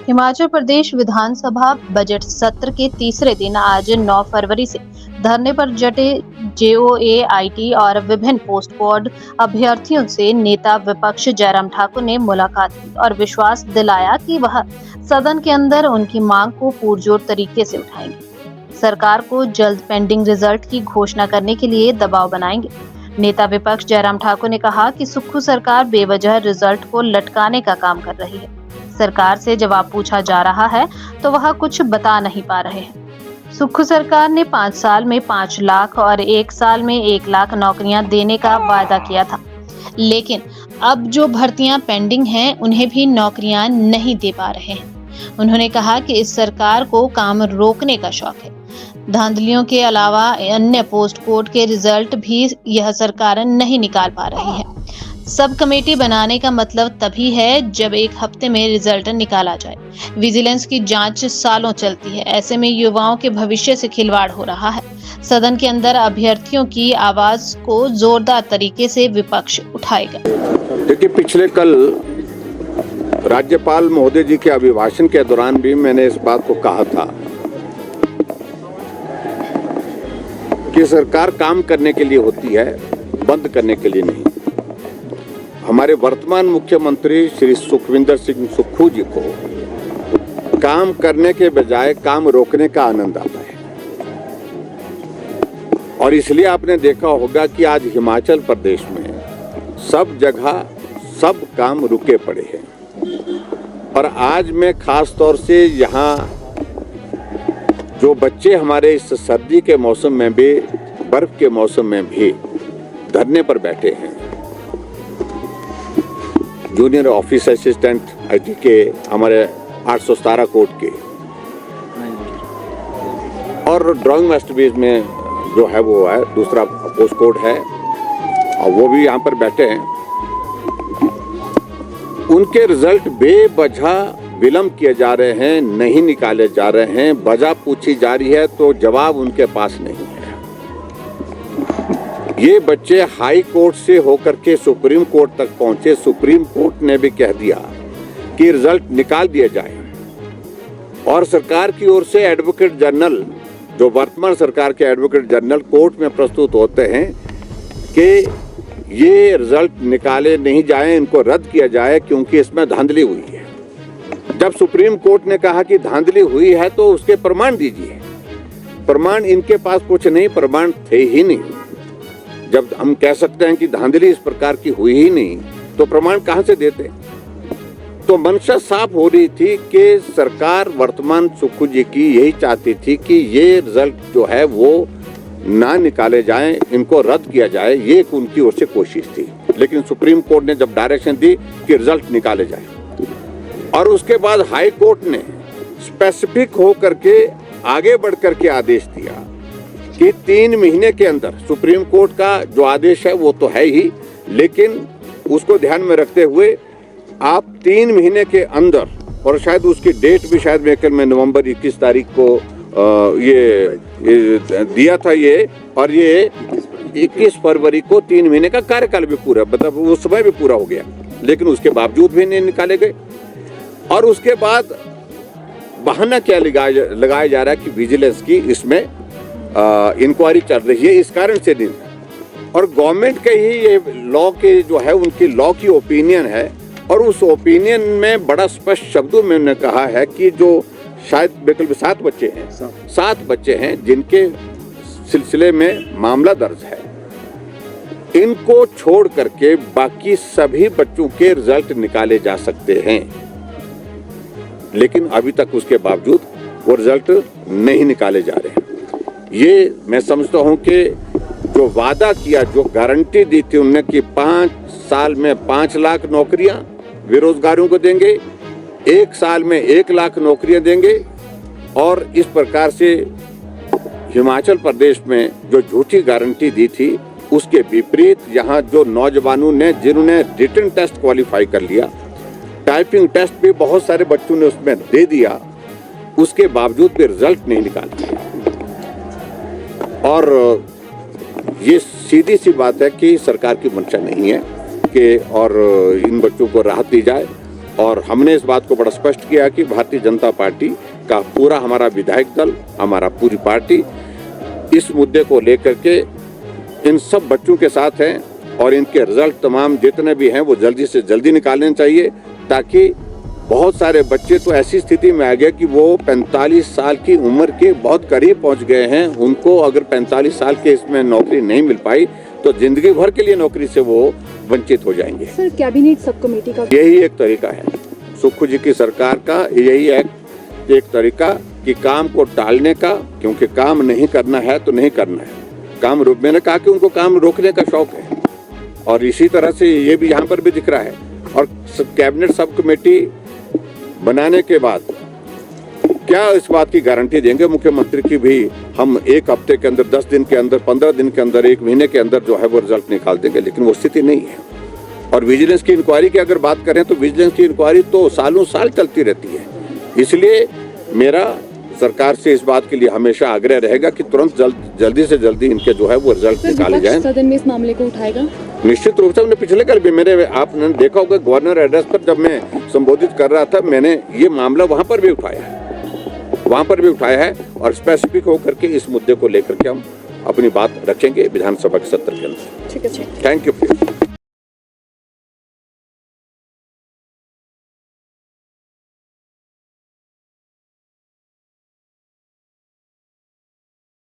हिमाचल प्रदेश विधानसभा budget सत्र के तीसरे दिन आज 9 फरवरी से धरने पर डटे जेओए, आईटी और विभिन्न पोस्ट कोड अभ्यर्थियों से नेता विपक्ष जयराम ठाकुर ने मुलाकात की और विश्वास दिलाया कि वह सदन के अंदर उनकी मांग को पुरजोर तरीके से उठाएंगे। सरकार को जल्द पेंडिंग रिजल्ट की घोषणा करने के लिए दबाव बनाएंगे। नेता विपक्ष जयराम ठाकुर ने कहा कि सुक्खू सरकार बेवजह रिजल्ट को लटकाने का काम कर रही है। सरकार से जवाब पूछा जा रहा है तो वह कुछ बता नहीं पा रहे हैं। सुक्खू सरकार ने 5 साल में 5 लाख और 1 साल में 1 लाख नौकरियां देने का वादा किया था, लेकिन अब जो भर्तियां पेंडिंग हैं उन्हें भी नौकरियां नहीं दे पा रहे हैं। उन्होंने कहा कि इस सरकार को काम रोकने का शौक है। धांधलियों के अलावा अन्य पोस्ट कोड के रिजल्ट भी यह सरकार नहीं निकाल पा रही है। सब कमेटी बनाने का मतलब तभी है जब एक हफ्ते में रिजल्ट निकाला जाए। विजिलेंस की जांच सालों चलती है, ऐसे में युवाओं के भविष्य से खिलवाड़ हो रहा है। सदन के अंदर अभ्यर्थियों की आवाज को जोरदार तरीके से विपक्ष उठाएगा। देखिए, पिछले कल राज्यपाल महोदय जी के अभिभाषण के दौरान भी मैंने इस बात को कहा था कि सरकार काम करने के लिए होती है, बंद करने के लिए नहीं। हमारे वर्तमान मुख्यमंत्री श्री सुखविंदर सिंह सुक्खू जी को काम करने के बजाय काम रोकने का आनंद आता है, और इसलिए आपने देखा होगा कि आज हिमाचल प्रदेश में सब जगह सब काम रुके पड़े हैं। और आज मैं खास तौर से यहाँ जो बच्चे हमारे इस सर्दी के मौसम में भी, बर्फ के मौसम में भी धरने पर बैठे हैं, जूनियर ऑफिस असिस्टेंट आईटी के हमारे 817 कोड के, और ड्राइंग मास्टरपीस में जो है वो है दूसरा पोस्ट कोड है, और वो भी यहाँ पर बैठे हैं। उनके रिजल्ट बेवजह विलंब किए जा रहे हैं, नहीं निकाले जा रहे हैं। वजह पूछी जा रही है तो जवाब उनके पास नहीं है। ये बच्चे हाई कोर्ट से होकर के सुप्रीम कोर्ट तक पहुंचे। सुप्रीम कोर्ट ने भी कह दिया कि रिजल्ट निकाल दिया जाए, और सरकार की ओर से एडवोकेट जनरल, जो वर्तमान सरकार के एडवोकेट जनरल कोर्ट में प्रस्तुत होते हैं कि ये रिजल्ट निकाले नहीं जाए, इनको रद्द किया जाए क्योंकि इसमें धांधली हुई है। जब सुप्रीम कोर्ट ने कहा कि धांधली हुई है तो उसके प्रमाण दीजिए। प्रमाण इनके पास कुछ नहीं, प्रमाण थे ही नहीं। जब हम कह सकते हैं कि धांधली इस प्रकार की हुई ही नहीं, तो प्रमाण कहां से देते? तो मंशा साफ हो रही थी कि सरकार वर्तमान सुक्खू जी की यही चाहती थी कि ये रिजल्ट जो है वो ना निकाले जाएं, इनको रद्द किया जाए। ये उनकी ओर से कोशिश थी, लेकिन सुप्रीम कोर्ट ने जब डायरेक्शन दी कि रिजल्ट निकाले जाए, और उसके बाद हाई कोर्ट ने स्पेसिफिक होकर के आगे बढ़ करके आदेश दिया कि 3 महीने के अंदर, सुप्रीम कोर्ट का जो आदेश है वो तो है ही, लेकिन उसको ध्यान में रखते हुए आप 3 महीने के अंदर, और शायद उसकी डेट भी शायद मेरे में नवंबर 21 तारीख को ये दिया था ये, और ये 21 फरवरी को 3 महीने का कार्यकाल भी पूरा, मतलब वो समय भी पूरा हो गया, लेकिन उसके बावजूद भी नहीं निकाले गए। और उसके बाद बहाना क्या लगाया जा रहा है कि विजिलेंस की इसमें इंक्वायरी चल रही है, इस कारण से नहीं। और गवर्नमेंट के ही ये लॉ के जो है उनकी लॉ की ओपिनियन है, और उस ओपिनियन में बड़ा स्पष्ट शब्दों में उन्होंने कहा है कि जो शायद बिल्कुल 7 बच्चे हैं जिनके सिलसिले में मामला दर्ज है, इनको छोड़ करके बाकी सभी बच्चों के रिजल्ट निकाले जा सकते हैं। लेकिन अभी तक उसके बावजूद वो रिजल्ट नहीं निकाले जा रहे हैं। ये मैं समझता हूं कि जो वादा किया, जो गारंटी दी थी उन्होंने कि 5 साल में 5 लाख नौकरियां बेरोजगारों को देंगे, 1 साल में 1 लाख नौकरियां देंगे, और इस प्रकार से हिमाचल प्रदेश में जो झूठी गारंटी दी थी उसके विपरीत यहाँ जो नौजवानों ने, जिन्होंने रिटन टेस्ट क्वालिफाई कर लिया, टाइपिंग टेस्ट भी बहुत सारे बच्चों ने उसमें दे दिया, उसके बावजूद भी रिजल्ट नहीं निकाल पाए। और ये सीधी सी बात है कि सरकार की मंशा नहीं है कि और इन बच्चों को राहत दी जाए, और हमने इस बात को बड़ा स्पष्ट किया कि भारतीय जनता पार्टी का पूरा हमारा विधायक दल, हमारा पूरी पार्टी इस मुद्दे को लेकर के इन सब बच्चों के साथ हैं और इनके रिजल्ट तमाम जितने भी हैं वो जल्दी से जल्दी निकालने चाहिए, ताकि बहुत सारे बच्चे तो ऐसी स्थिति में आ गए कि वो 45 साल की उम्र के बहुत करीब पहुंच गए हैं। उनको अगर 45 साल के इसमें नौकरी नहीं मिल पाई तो जिंदगी भर के लिए नौकरी से वो वंचित हो जाएंगे। सर, कैबिनेट सब कमेटी का यही एक तरीका है सुक्खू जी की सरकार का, यही एक तरीका कि काम को टालने का, क्योंकि काम नहीं करना है तो नहीं करना है। काम मैंने कहा कि उनको काम रोकने का शौक है और इसी तरह से ये भी यहाँ पर भी दिख रहा है। और कैबिनेट सब कमेटी बनाने के बाद क्या इस बात की गारंटी देंगे मुख्यमंत्री की भी हम 1 हफ्ते के अंदर, 10 दिन के अंदर, 15 दिन के अंदर, 1 महीने के अंदर जो है वो रिजल्ट निकाल देंगे, लेकिन वो स्थिति नहीं है। और विजिलेंस की इंक्वायरी की अगर बात करें तो विजिलेंस की इंक्वायरी तो सालों साल चलती रहती है। इसलिए मेरा सरकार से इस बात के लिए हमेशा आग्रह रहेगा कि तुरंत जल्दी से जल्दी इनके जो है वो रिजल्ट निकाले जाएं। सदन में इस मामले को उठाएगा? निश्चित रूप से हमने पिछले कल भी आपने देखा होगा गवर्नर एड्रेस पर जब मैं संबोधित कर रहा था, मैंने ये मामला वहां पर भी उठाया है और स्पेसिफिक होकर के इस मुद्दे को लेकर के हम अपनी बात रखेंगे विधानसभा के सत्र के अंदर। ठीक है। Thank you.